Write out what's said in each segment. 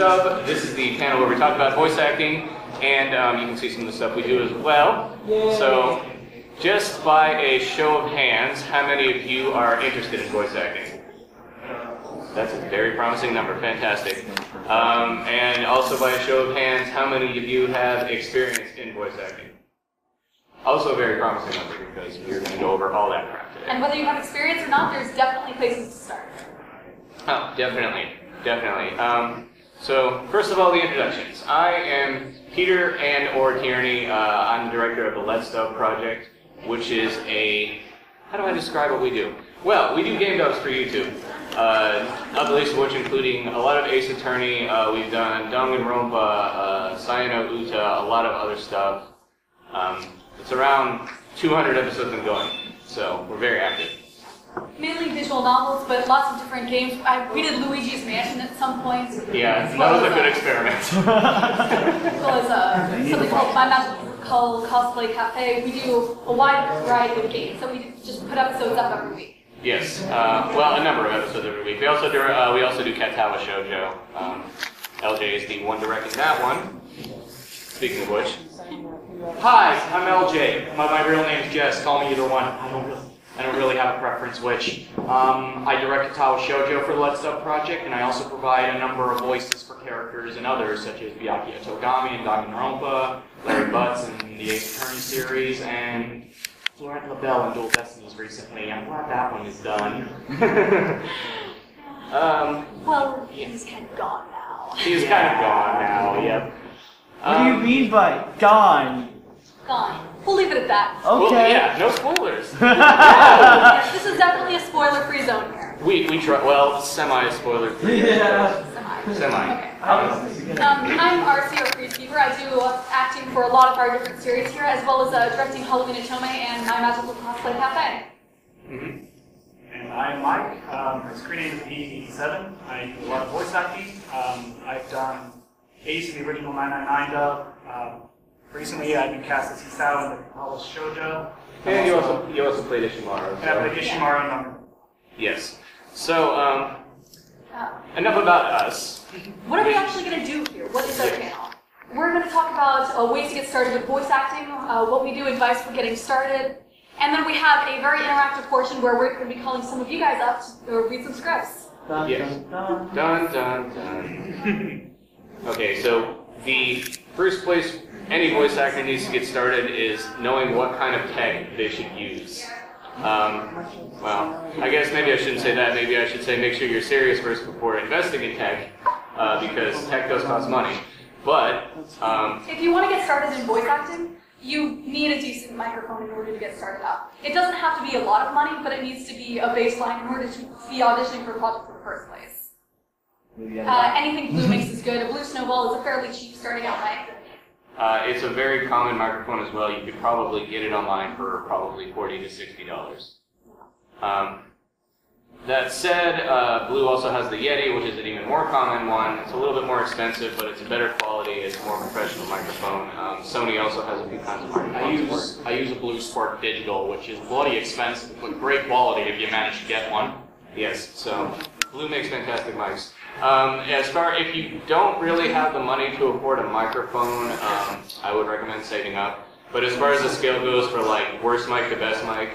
Sub. This is the panel where we talk about voice acting, and you can see some of the stuff we do as well. Yay. So, just by a show of hands, how many of you are interested in voice acting? That's a very promising number. Fantastic. And also by a show of hands, how many of you have experience in voice acting? Also a very promising number because we're going to go over all that crap today. And whether you have experience or not, there's definitely places to start. Oh, definitely. Definitely. So, first of all, the introductions. I am Peter and/or Tyranee. I'm the director of the Let's Dub project, which is a... How do I describe what we do? Well, we do game dubs for YouTube. Not the least of which including a lot of Ace Attorney. We've done Danganronpa, Sayano Uta, a lot of other stuff. It's around 200 episodes and going, so we're very active. Mainly visual novels, but lots of different games. We did Luigi's Mansion at some point. Yeah, that was a good experiment. As well as something called My Magical Cosplay Cafe. We do a wide variety of games, so we just put episodes up every week. Yes, well, a number of episodes every week. We also do Katawa Shoujo. LJ is the one directing that one. Speaking of which. Hi, I'm LJ. My real name is Jess. Call me either one. I don't really have a preference which. I direct Katawa Shoujo for the Let's Dub project, and I also provide a number of voices for characters and others, such as Byakuya Togami and Danganronpa, Larry Butts in the Ace Attorney series, and Florent LaBelle in Dual Destinies recently. I'm glad that one is done. Well, he's kind of gone now. He's kind of gone now, yep. What do you mean by gone? Gone. We'll leave it at that. Okay. Well, yeah, no spoilers. Yes, this is definitely a spoiler-free zone here. We try, well, semi-spoiler-free. Yeah. Semi. Okay. I'm RC or Creedkeeper. I do acting for a lot of our different series here, as well as directing Halloween Atome and My Magical Cosplay Cafe. Mm-hmm. And I'm Mike. It's created P87. I do a lot of voice acting. I've done Ace in the original 999 dub. Recently, I've been cast as Hisao in the Palace Shoujo. And you also played Ishimaru. And I played Ishimaru in them. Yes. So, enough about us. What are we actually going to do here? What is our channel? We're going to talk about ways to get started with voice acting, what we do, advice for getting started, and then we have a very interactive portion where we're going to be calling some of you guys up to read some scripts. Dun, Yes. dun, dun. Dun, dun, dun. Okay, so the first place any voice actor needs to get started is knowing what kind of tech they should use. Well, I guess maybe I shouldn't say that. Maybe I should say make sure you're serious first before investing in tech, because tech does cost money. But if you want to get started in voice acting, you need a decent microphone in order to get started up. It doesn't have to be a lot of money, but it needs to be a baseline in order to be auditioning for a project in the first place. Anything Blue makes is good. A Blue Snowball is a fairly cheap starting out mic. it's a very common microphone as well. You could probably get it online for probably $40 to $60. That said, Blue also has the Yeti, which is an even more common one. It's a little bit more expensive, but it's a better quality. It's a more professional microphone. Sony also has a few kinds of microphones. I use a Blue Sport Digital, which is bloody expensive, but great quality if you manage to get one. Yes, so Blue makes fantastic mics. If you don't really have the money to afford a microphone, I would recommend saving up. But as far as the scale goes for like worst mic to best mic,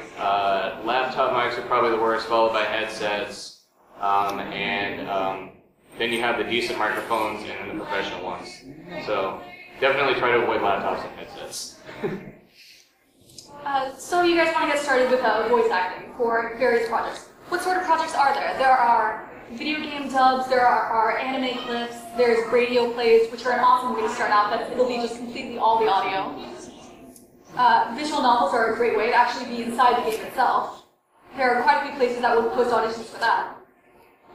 laptop mics are probably the worst, followed by headsets, then you have the decent microphones and then the professional ones. So definitely try to avoid laptops and headsets. So you guys want to get started with voice acting for various projects. What sort of projects are there? There are video game dubs, there are anime clips, there's radio plays, which are an awesome way to start out, but it'll be just completely all the audio. Visual novels are a great way to actually be inside the game itself. There are quite a few places that will post auditions for that.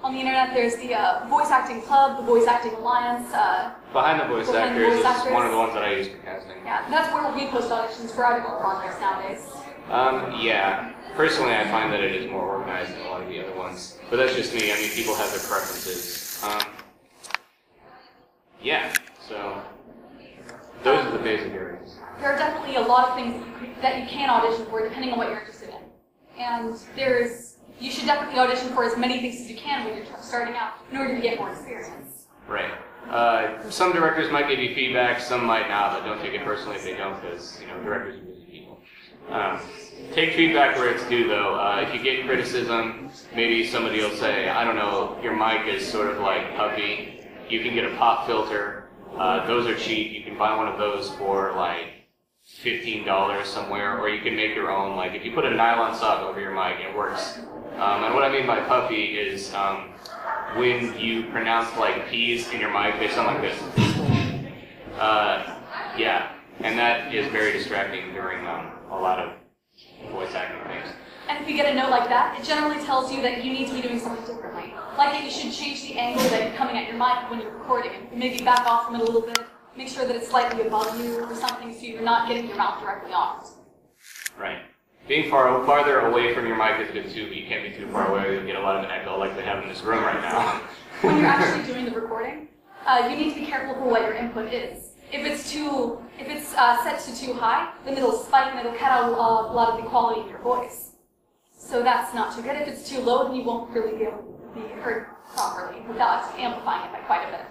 On the internet, there's the Voice Acting Club, the Voice Acting Alliance. Behind the Voice Actors is one of the ones that I use for casting. Yeah, that's where we post auditions for our different projects nowadays. Yeah. Personally, I find that it is more organized than a lot of the other ones. But that's just me. I mean, people have their preferences. Yeah, so those are the basic areas. There are definitely a lot of things that you can audition for depending on what you're interested in. And you should definitely audition for as many things as you can when you're starting out in order to get more experience. Right. some directors might give you feedback, some might not, but don't take it personally if they don't, because directors are busy people. Take feedback where it's due, though. If you get criticism, maybe somebody will say, I don't know, your mic is sort of like puffy. You can get a pop filter. Those are cheap. You can buy one of those for like $15 somewhere, or you can make your own. Like if you put a nylon sock over your mic, it works. And what I mean by puffy is when you pronounce like P's in your mic, they sound like this. Yeah, and that is very distracting during a lot of voice acting things. And if you get a note like that, it generally tells you that you need to be doing something differently. Like that you should change the angle that you're coming at your mic when you're recording, and maybe back off from it a little bit, make sure that it's slightly above you or something so you're not getting your mouth directly on it. Right. Being farther away from your mic is good too, but you can't be too far away, you'll get a lot of an echo like we have in this room right now. When you're actually doing the recording, you need to be careful for what your input is. If it's set to too high, then it'll spike and it'll cut out a lot of the quality of your voice. So that's not too good. If it's too low, then you won't really be able to be heard properly without amplifying it by quite a bit.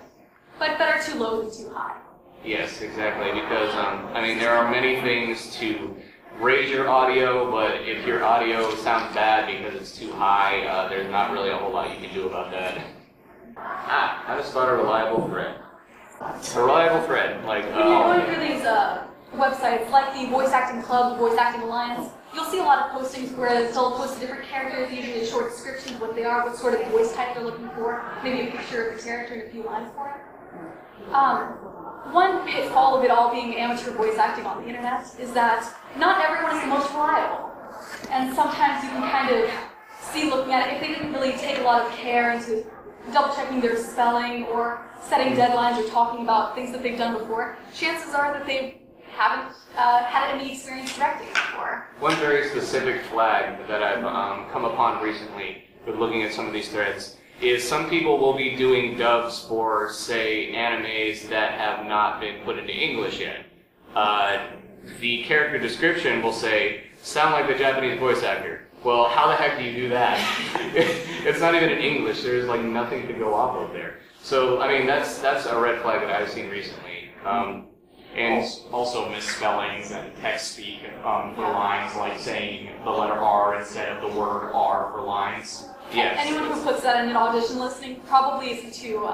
But better too low than too high. Yes, exactly, because, I mean, there are many things to raise your audio, but if your audio sounds bad because it's too high, there's not really a whole lot you can do about that. How to start a reliable thread. A reliable thread, like... When you're going through these websites, like the Voice Acting Club, the Voice Acting Alliance, you'll see a lot of postings where they'll post different characters, usually a short description of what they are, what sort of voice type they're looking for, maybe a picture of the character and a few lines for it. One pitfall of it all being amateur voice acting on the internet is that not everyone is the most reliable. And sometimes you can kind of see looking at it, if they didn't really take a lot of care into double-checking their spelling or setting deadlines or talking about things that they've done before, chances are that they haven't had any experience directing before. One very specific flag that I've come upon recently with looking at some of these threads is some people will be doing dubs for, say, animes that have not been put into English yet. The character description will say, sound like the Japanese voice actor. Well, how the heck do you do that? It's not even in English. There's like nothing to go off of there. So, I mean, that's a red flag that I've seen recently. And also misspellings and text speak for lines, like saying the letter R instead of the word R for lines. Yes. Anyone who puts that in an audition listing probably isn't too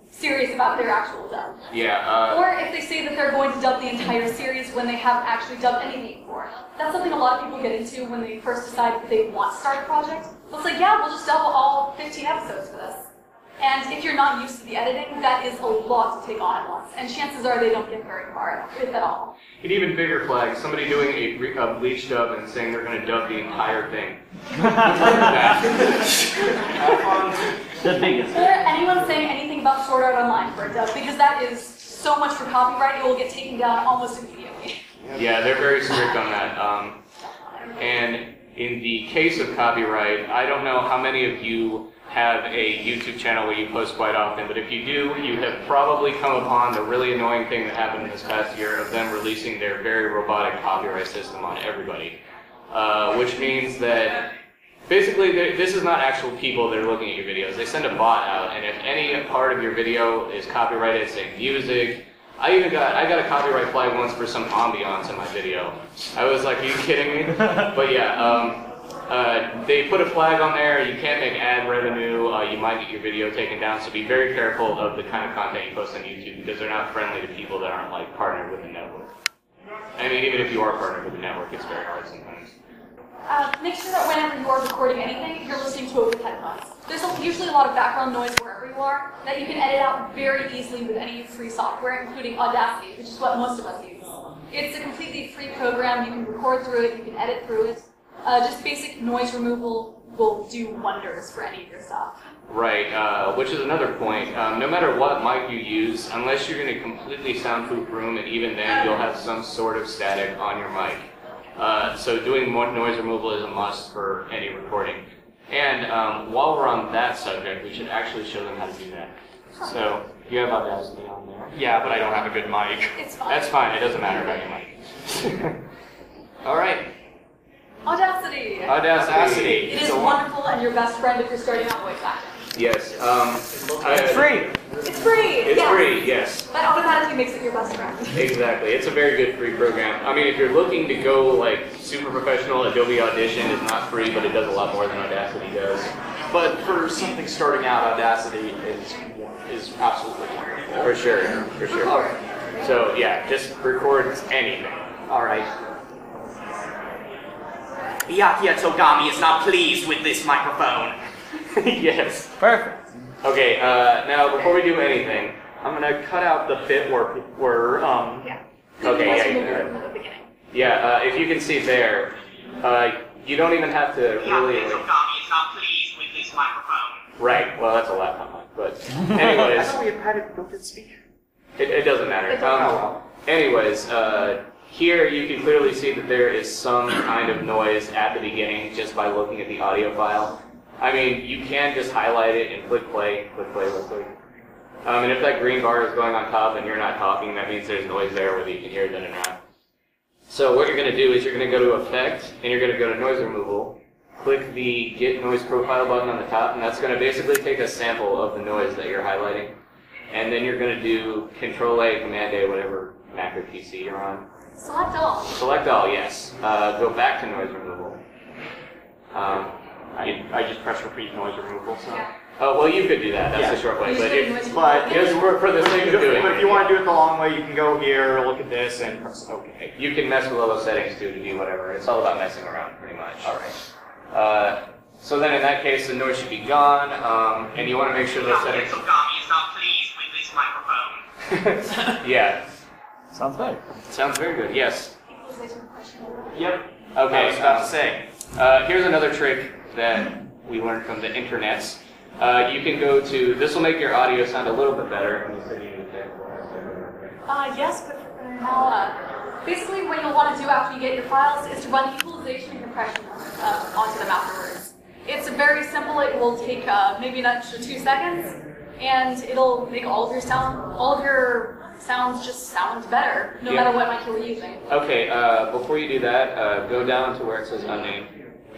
serious about their actual dub. Yeah. Or if they say that they're going to dub the entire series when they haven't actually dubbed anything before. That's something a lot of people get into when they first decide that they want to start a project. They'll say, yeah, we'll just dub all 15 episodes for this. And if you're not used to the editing, that is a lot to take on at once. And chances are they don't get very far, if at all. An even bigger flag, somebody doing a Bleach dub and saying they're going to dub the entire thing. The biggest. Or anyone saying anything about Sword Art Online for a dub, because that is so much for copyright, it will get taken down almost immediately. Yeah, they're very strict on that. And in the case of copyright, I don't know how many of you have a YouTube channel where you post quite often, but if you do, you have probably come upon the really annoying thing that happened in this past year of them releasing their very robotic copyright system on everybody. Which means that basically this is not actual people that are looking at your videos. They send a bot out, and if any part of your video is copyrighted, say music, I got a copyright flag once for some ambiance in my video. I was like, are you kidding me? But yeah, they put a flag on there, you can't make ad revenue, you might get your video taken down, so be very careful of the kind of content you post on YouTube because they're not friendly to people that aren't like partnered with the network. I mean, even if you are partnered with the network, it's very hard sometimes. Make sure that whenever you are recording anything, you're listening to it with headphones. There's usually a lot of background noise wherever you are that you can edit out very easily with any free software, including Audacity, which is what most of us use. It's a completely free program, you can record through it, you can edit through it. Just basic noise removal will do wonders for any of your stuff. Right, which is another point. No matter what mic you use, unless you're in a completely soundproof room, and even then you'll have some sort of static on your mic. So doing more noise removal is a must for any recording. And while we're on that subject, we should actually show them how to do that. So you have Audacity on there. Yeah, but I don't have a good mic. It's fine. That's fine, it doesn't matter about your mic. All right. Audacity! Audacity. It is wonderful and your best friend if you're starting out voice acting. Yes. It's free. It's free! It's yes. free, yes. That automatically makes it your best friend. Exactly. It's a very good free program. I mean, if you're looking to go like super professional, Adobe Audition is not free, but it does a lot more than Audacity does. But for something starting out, Audacity is absolutely wonderful. For sure, for sure. Record. So yeah, just record anything. All right. Byakuya Togami is not pleased with this microphone. Yes. Perfect. Okay. Now before we do anything, I'm gonna cut out the bit where Yeah. Okay, Let's yeah, remove yeah. it from the beginning. yeah, if you can see there, you don't even have to really. Byakuya Togami is not pleased with this microphone. Right. Well, that's a laptop mic, but I anyways, thought we had it built in speaker. it doesn't matter. It doesn't matter. Anyways, here you can clearly see that there is some kind of noise at the beginning just by looking at the audio file. I mean, you can just highlight it and click play, click play, click play. And if that green bar is going on top and you're not talking, that means there's noise there whether you can hear it or not. So what you're going to do is you're going to go to Effect, and you're going to go to Noise Removal. Click the Get Noise Profile button on the top, and that's going to basically take a sample of the noise that you're highlighting. And then you're going to do Control-A, Command-A, whatever Mac or PC you're on. Select all. Select all, yes. Go back to Noise Removal. I just press repeat noise removal. So. Yeah. Oh, well, you could do that. That's Yeah. the short way. You But just do if, noise but removal. just for the sake of doing it. But if you want to do it the long way, you can go here, look at this, and press OK. You can mess with all those settings too to do whatever. It's all about messing around, pretty much. All right. So then in that case, the noise should be gone, and you want to make sure those Byakuya settings... Togami is not pleased with this microphone. Yeah, Sounds good. sounds very good, yes. Equalization question. Yep. Okay, I was about to say. here's another trick that we learned from the internets. You can go to... This will make your audio sound a little bit better. When you said you needed that. Yes, but now, basically what you'll want to do after you get your files is to run equalization and compression onto them afterwards. It's very simple. It will take maybe an extra 2 seconds, and it'll make all of your sounds just sound better, no matter what mic you're using. Okay, before you do that, go down to where it says unnamed.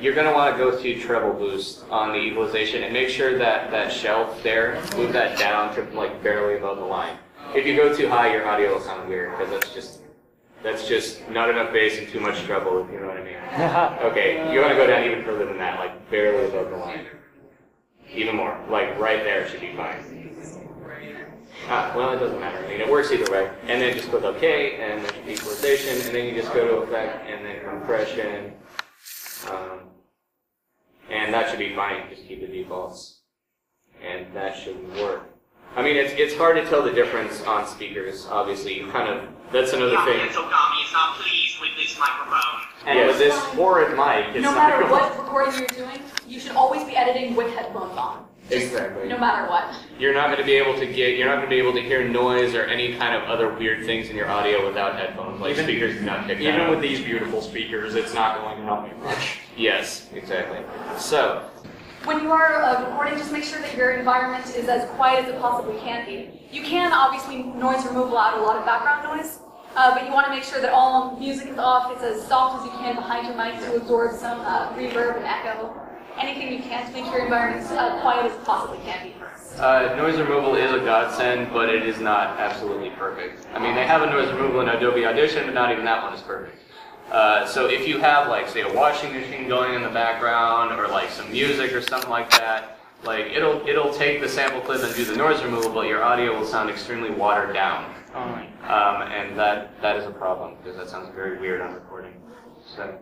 You're going to want to go to treble boost on the equalization and make sure that that shelf there, move that down to like barely above the line. If you go too high, your audio will sound weird because that's just not enough bass and too much treble, if you know what I mean. Okay, you want to go down even further than that, like barely above the line. Even more, like right there should be fine. Well, it doesn't matter. I mean, it works either way. And then just click OK, and then equalization, and then you just go to Effect, and then Compression. And that should be fine. Just keep the defaults. And that should work. I mean, it's hard to tell the difference on speakers, obviously. You kind of, that's another thing. Byakuya Togami is not pleased with this microphone. And Yes. with this horrid mic, it's No not matter going. what recording you're doing, you should always be editing with headphones on. Just Exactly. No matter what. You're not going to be able to hear noise or any kind of other weird things in your audio without headphones. Like Even- speakers do not pick that Even up. with these beautiful speakers, it's not going to help you much. Yes, exactly. So, When you are recording, just make sure that your environment is as quiet as it possibly can be. You can obviously noise removal out a lot of background noise, but you want to make sure that all music is off. It's as soft as you can behind your mic to absorb some reverb and echo. Anything you can to make your environment as quiet as it possibly can be first. noise removal is a godsend, but it is not absolutely perfect. I mean, they have a noise removal in Adobe Audition, but not even that one is perfect. So if you have, like, say, a washing machine going in the background, or like some music or something like that, like it'll take the sample clip and do the noise removal, but your audio will sound extremely watered down. And that is a problem because that sounds very weird on recording. So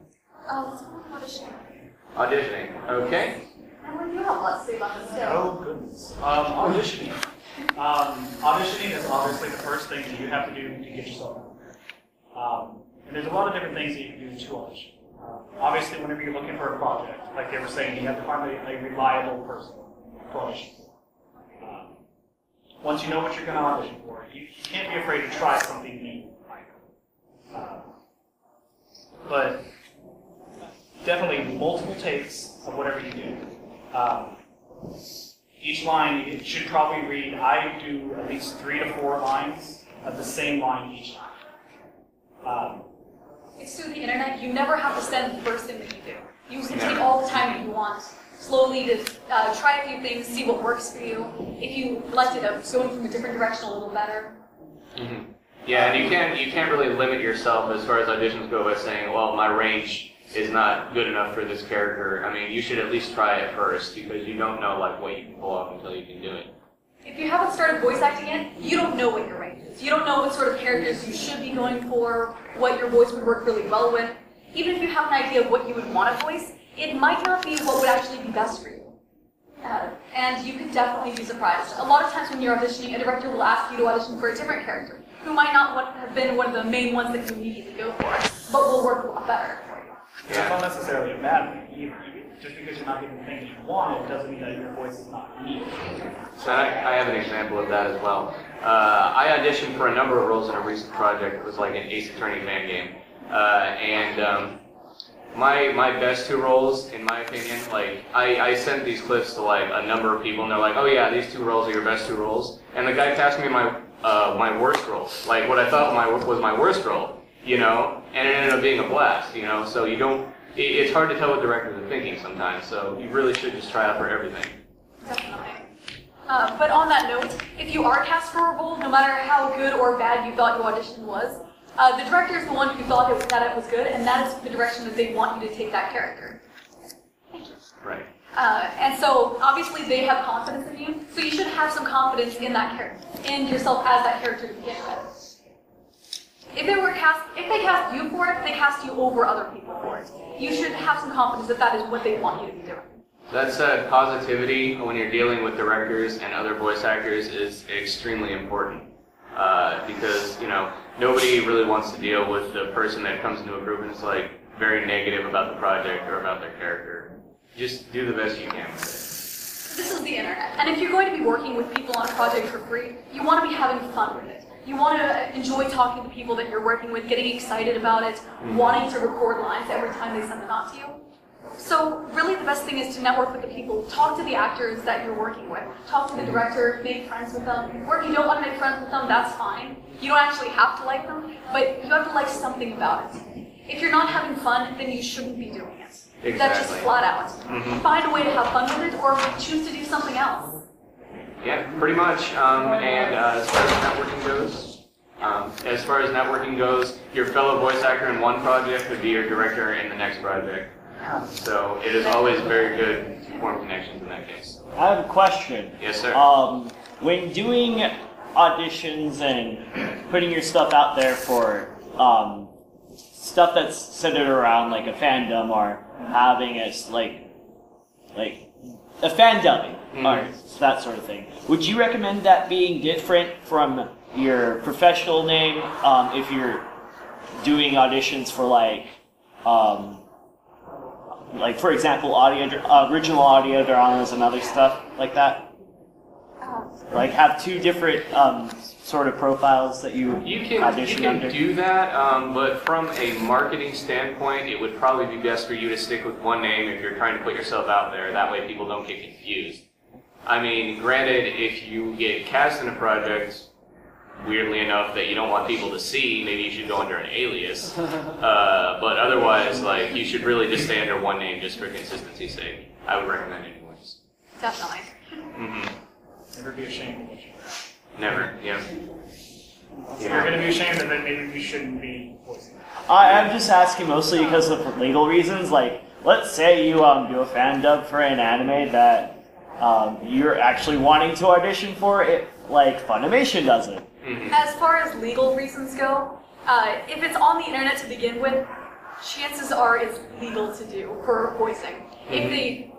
Let's go on auditioning. auditioning, okay? And what do you have a lot to say about this still? Oh, goodness. Auditioning. Auditioning is obviously the first thing that you have to do to get yourself out. And there's a lot of different things that you can do to audition. Obviously, whenever you're looking for a project, like they were saying, you have to find a reliable person to audition for. Once you know what you're going to audition for, you can't be afraid to try something new. But definitely multiple takes of whatever you do. Each line, it should probably read, I do at least 3 to 4 lines of the same line each time. It's through the internet. You never have to send the first thing that you do. You can take all the time that you want slowly to try a few things, see what works for you. If you liked it, going from a different direction a little better. Mm-hmm. Yeah, and you can't really limit yourself as far as auditions go by saying, well, my range is not good enough for this character. I mean, you should at least try it first, because you don't know like what you can pull off until you can do it. If you haven't started voice acting yet, you don't know what your range is. You don't know what sort of characters you should be going for, what your voice would work really well with. Even if you have an idea of what you would want to voice, it might not be what would actually be best for you. And you could definitely be surprised. A lot of times when you're auditioning, a director will ask you to audition for a different character, who might not have been one of the main ones that you immediately go for, but will work a lot better for you. It's not necessarily a bad thing. Just because you're not getting the thing that you wanted doesn't mean that your voice is not needed. So I have an example of that as well. I auditioned for a number of roles in a recent project. It was like an Ace Attorney fan game. My best two roles, in my opinion, like, I sent these clips to like a number of people, and they're like, oh yeah, these two roles are your best two roles. And the guy passed me my worst role, like what I thought was my worst role, you know, and it ended up being a blast, you know, so you don't, it's hard to tell what directors are thinking sometimes, so you really should just try out for everything. Definitely. But on that note, if you are cast for a role, no matter how good or bad you thought your audition was, the director is the one who thought that it was good, and that is the direction that they want you to take that character. Thank you. Right. And so, obviously, they have confidence in you, so you should have some confidence in that character, in yourself as that character to begin with. If they cast you for it, they cast you over other people for it. You should have some confidence that that is what they want you to be doing. That said, positivity when you're dealing with directors and other voice actors is extremely important. Because, you know, nobody really wants to deal with the person that comes into a group and is like very negative about the project or about their character. Just do the best you can with it. This is the internet, and if you're going to be working with people on a project for free, you want to be having fun with it. You want to enjoy talking to people that you're working with, getting excited about it, wanting to record lines every time they send them out to you. So really the best thing is to network with the people, talk to the actors that you're working with, talk to the director, make friends with them, or if you don't want to make friends with them, that's fine. You don't actually have to like them, but you have to like something about it. If you're not having fun, then you shouldn't be doing it. Exactly. That's just flat out. Find a way to have fun with it, or choose to do something else. Yeah, pretty much. As far as networking goes, your fellow voice actor in one project could be your director in the next project. So it is always very good to form connections in that case. I have a question. Yes, sir. When doing auditions and putting your stuff out there for stuff that's centered around like a fandom or having a like a fan dubbing or that sort of thing, would you recommend that being different from your professional name if you're doing auditions for like for example original audio dramas and other stuff like that? Like have two different sort of profiles that you audition under? You can do that, but from a marketing standpoint, it would probably be best for you to stick with one name if you're trying to put yourself out there. That way people don't get confused. I mean, granted, if you get cast in a project, weirdly enough, that you don't want people to see, maybe you should go under an alias. But otherwise, like, you should really just stay under one name just for consistency's sake. I would recommend it anyways. Definitely. Never be ashamed of what you do. Never, yeah. If you're going to be ashamed, then maybe you shouldn't be voicing it. I'm just asking mostly because of legal reasons. Like, let's say you do a fan dub for an anime that you're actually wanting to audition for, it like Funimation doesn't. As far as legal reasons go, if it's on the internet to begin with, chances are it's legal to do for voicing. If they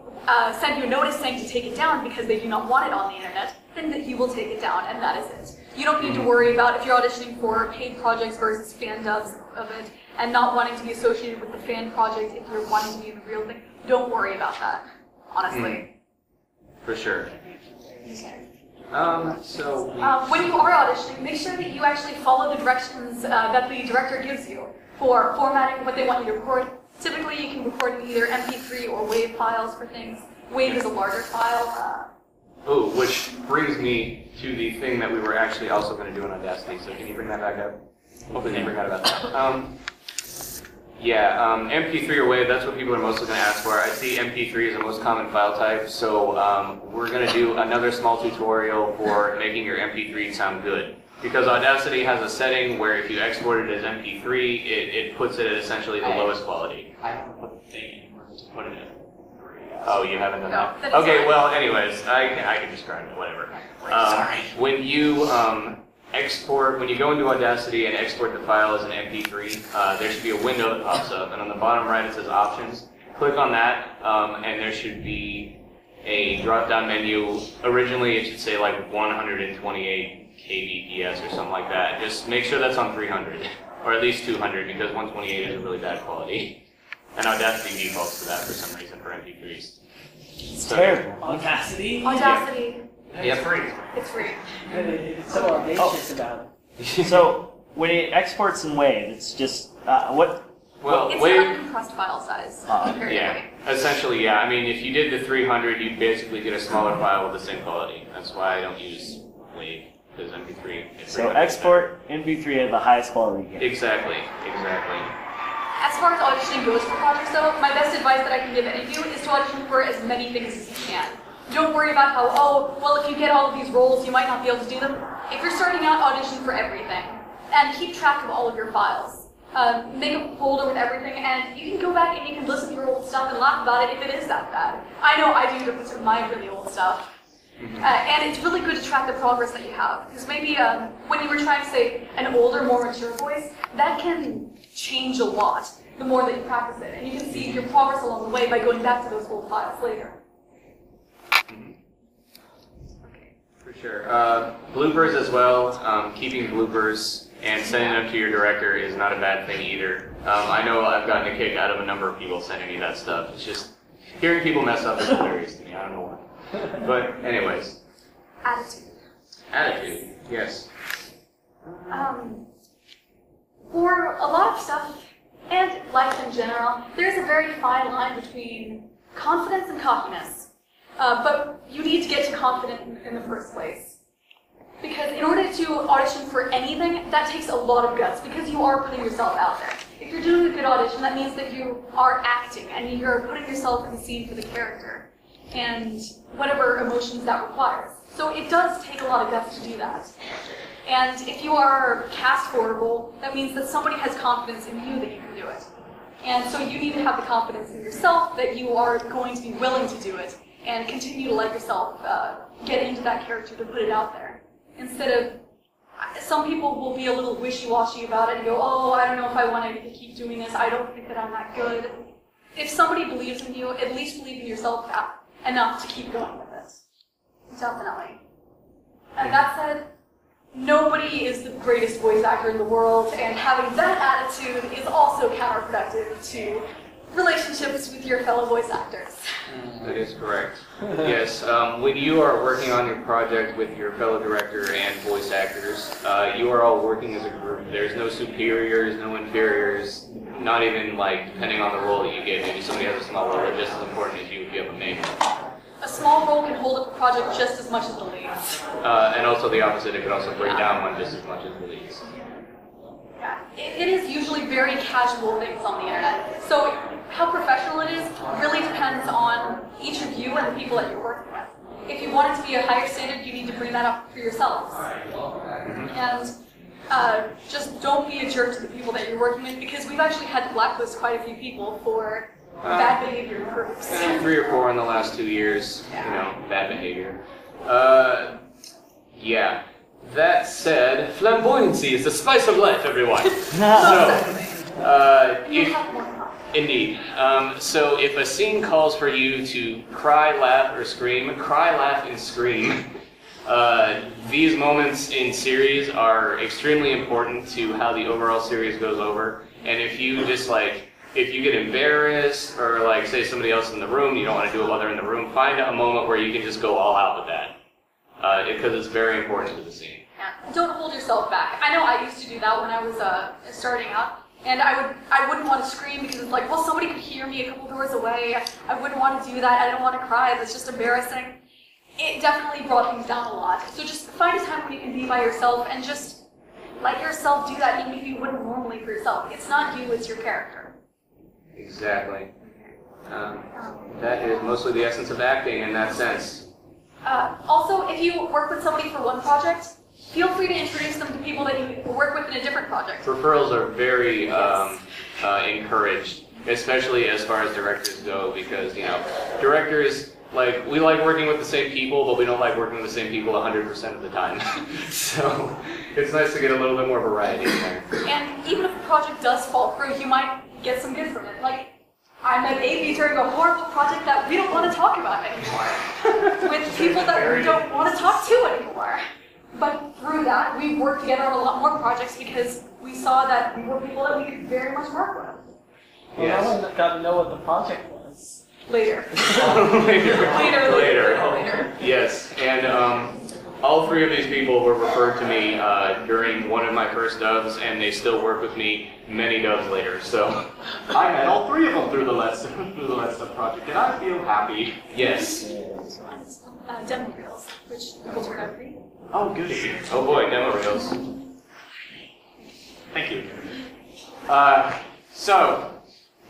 send you a notice saying to take it down because they do not want it on the internet, then you will take it down, and that is it. You don't need to worry about if you're auditioning for paid projects versus fan dubs of it, and not wanting to be associated with the fan project if you're wanting to be in the real thing. Don't worry about that, honestly. For sure. When you are auditioning, make sure that you actually follow the directions that the director gives you for formatting what they want you to record. Typically, you can record in either MP3 or WAV files for things. WAV is a larger file. Which brings me to the thing that we were actually also going to do in Audacity. So can you bring that back up? Hopefully you forgot about that. Yeah, MP3 or WAV, that's what people are mostly going to ask for. I see MP3 as the most common file type, so we're going to do another small tutorial for making your MP3 sound good. Because Audacity has a setting where if you export it as MP3, it puts it at essentially the lowest quality. I haven't put the thing in where to put it in. Oh, you haven't done No, that? that's Okay, fine. well, anyways, I can describe it, whatever. Sorry. When you when you go into Audacity and export the file as an MP3, there should be a window that pops up, and on the bottom right it says Options. Click on that, and there should be a drop-down menu. Originally it should say like 128 kbps or something like that. Just make sure that's on 300, or at least 200, because 128 is a really bad quality. And Audacity defaults to that for some reason for MP3s. It's terrible. Audacity? Audacity, Yep. Free. it's free. It's so audacious about it. So when it exports in WAV, it's just what? Well, It's wait. an uncompressed file size, comparatively. Yeah, essentially, yeah. I mean, if you did the 300, you'd basically get a smaller file with the same quality. That's why I don't use WAV, because MP3. So export MP3 at the highest quality. You get. Exactly, exactly. As far as auditioning goes for projects, though, my best advice that I can give any of you is to audition for as many things as you can. Don't worry about how, oh, well, if you get all of these roles, you might not be able to do them. If you're starting out, audition for everything. And keep track of all of your files. Make a folder with everything, and you can go back and you can listen to your old stuff and laugh about it if it is that bad. I know I do with my really old stuff. And it's really good to track the progress that you have. Because maybe when you were trying to say an older, more mature voice, that can change a lot the more that you practice it. And you can see your progress along the way by going back to those old files later. For sure. Bloopers as well. Keeping bloopers and sending them to your director is not a bad thing either. I know I've gotten a kick out of a number of people sending me that stuff. It's just, hearing people mess up is hilarious to me. I don't know why. But anyways. Attitude. Attitude, yes. For a lot of stuff, and life in general, there's a very fine line between confidence and cockiness. But you need to get to confident in the first place. Because in order to audition for anything, that takes a lot of guts, because you are putting yourself out there. If you're doing a good audition, that means that you are acting, and you're putting yourself in the scene for the character, and whatever emotions that requires. So it does take a lot of guts to do that. And if you are cast forwardable, that means that somebody has confidence in you that you can do it. And so you need to have the confidence in yourself that you are going to be willing to do it, and continue to let yourself get into that character to put it out there. Instead of, some people will be a little wishy-washy about it and go, oh, I don't know if I want to keep doing this, I don't think that I'm that good. If somebody believes in you, at least believe in yourself enough to keep going with it. Definitely. And that said, nobody is the greatest voice actor in the world, and having that attitude is also counterproductive to relationships with your fellow voice actors. That is correct. Yes, when you are working on your project with your fellow director and voice actors, you are all working as a group. There's no superiors, no inferiors, not even like depending on the role that you get. Maybe somebody has a small role that's just as important as you if you have a main role. A small role can hold up a project just as much as the leads. And also the opposite, it could also break down one just as much as the leads. Yeah. It is usually very casual things on the internet. So how professional it is really depends on each of you and the people that you're working with. If you want it to be a higher standard, you need to bring that up for yourselves. And just don't be a jerk to the people that you're working with, because we've actually had to blacklist quite a few people for bad behavior in groups. 3 or 4 in the last 2 years, you know, bad behavior. Yeah. That said, flamboyancy is the spice of life, everyone. Indeed. So if a scene calls for you to cry, laugh, or scream, cry, laugh, and scream. These moments in series are extremely important to how the overall series goes over. And if you just if you get embarrassed, or say somebody else in the room, you don't want to do it while they're in the room, find a moment where you can just go all out with that. Because it's very important to the scene. Yeah. Don't hold yourself back. I know I used to do that when I was starting out. And I wouldn't want to scream because it's like, well, somebody could hear me a couple doors away. I wouldn't want to do that. I don't want to cry. That's just embarrassing. It definitely brought things down a lot. So just find a time when you can be by yourself and just let yourself do that even if you wouldn't normally for yourself. It's not you, it's your character. Exactly. That is mostly the essence of acting in that sense. Also, if you work with somebody for one project, feel free to introduce them to people that you work with in a different project. Referrals are very encouraged, especially as far as directors go, because, you know, directors, like, we like working with the same people, but we don't like working with the same people 100% of the time. So, it's nice to get a little bit more variety in there. And even if a project does fall through, you might get some good from it. Like, I met Amy during a horrible project that we don't want to talk about anymore, with people that we don't want to talk to anymore. But through that, we worked together on a lot more projects because we saw that we were people that we could very much work with. Well, Yes. no one got to know what the project was. Later. Later. Yes, and all three of these people were referred to me during one of my first dubs, and they still work with me many dubs later. So I met all three of them through the Let's Stuff project, and I feel happy. yes. Demo reels, which will turn out great. Oh, goody. Oh boy, demo reels. Thank you. So,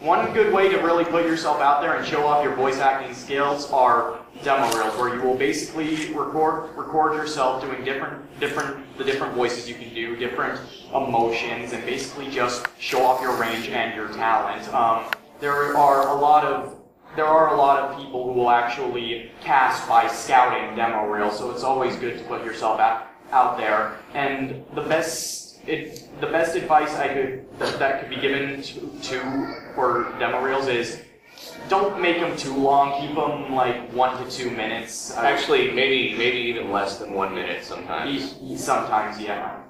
one good way to really put yourself out there and show off your voice acting skills are demo reels, where you will basically record yourself doing the different voices you can do, different emotions, and basically just show off your range and your talent. There are a lot of people who will actually cast by scouting demo reels, so it's always good to put yourself out there. And the best advice that could be given for demo reels is don't make them too long. Keep them like 1 to 2 minutes. Actually, maybe even less than 1 minute sometimes. Sometimes, yeah.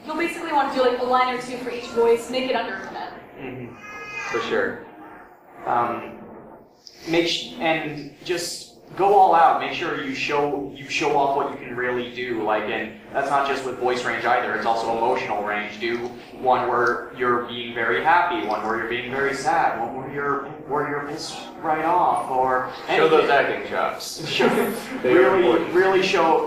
You'll basically want to do like a line or two for each voice, make it under a minute. Mm-hmm. For sure. And just go all out. Make sure you show off what you can really do. Like, and that's not just with voice range either. It's also emotional range. Do one where you're being very happy, one where you're being very sad, one where you're pissed right off, or Show those acting chops. really show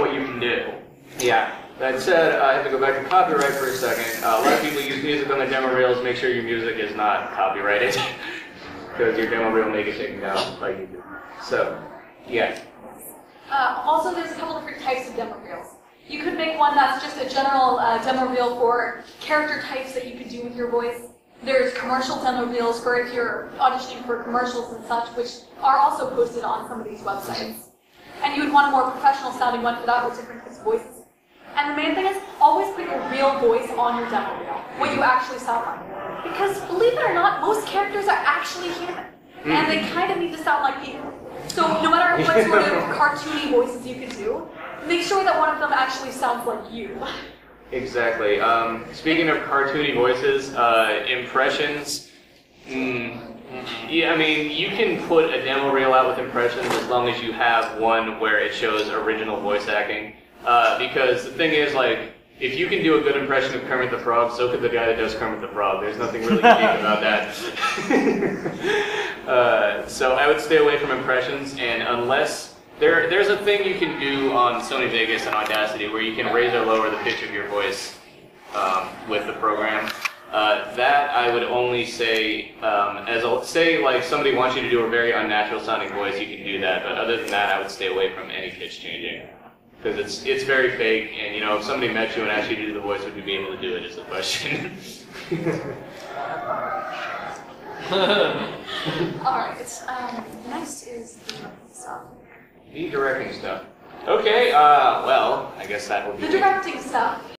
what you can do. Yeah. That said, I have to go back to copyright for a second. A lot of people use music on their demo reels. Make sure your music is not copyrighted, because your demo reel may get taken down by YouTube. So, yeah. Also, there's a couple different types of demo reels. You could make one that's just a general demo reel for character types that you could do with your voice. There's commercial demo reels for if you're auditioning for commercials and such, which are also posted on some of these websites. And you would want a more professional sounding one for that with different voices. And the main thing is, always put your real voice on your demo reel, what you actually sound like. Because, believe it or not, most characters are actually human. And they kind of need to sound like people. So no matter what sort of cartoony voices you can do, make sure that one of them actually sounds like you. Exactly. Speaking of cartoony voices, impressions. Yeah, I mean, you can put a demo reel out with impressions as long as you have one where it shows original voice acting. Because the thing is, like, if you can do a good impression of Kermit the Frog, so could the guy that does Kermit the Frog. There's nothing really unique about that. So I would stay away from impressions, and unless there's a thing you can do on Sony Vegas and Audacity where you can raise or lower the pitch of your voice with the program. That I would only say, say like somebody wants you to do a very unnatural sounding voice, you can do that. But other than that, I would stay away from any pitch changing. Because it's very fake, and you know, if somebody met you and asked you to do the voice, would you be able to do it is the question. Alright, next is the stuff. The directing stuff. Okay, well, I guess that will be The directing stuff.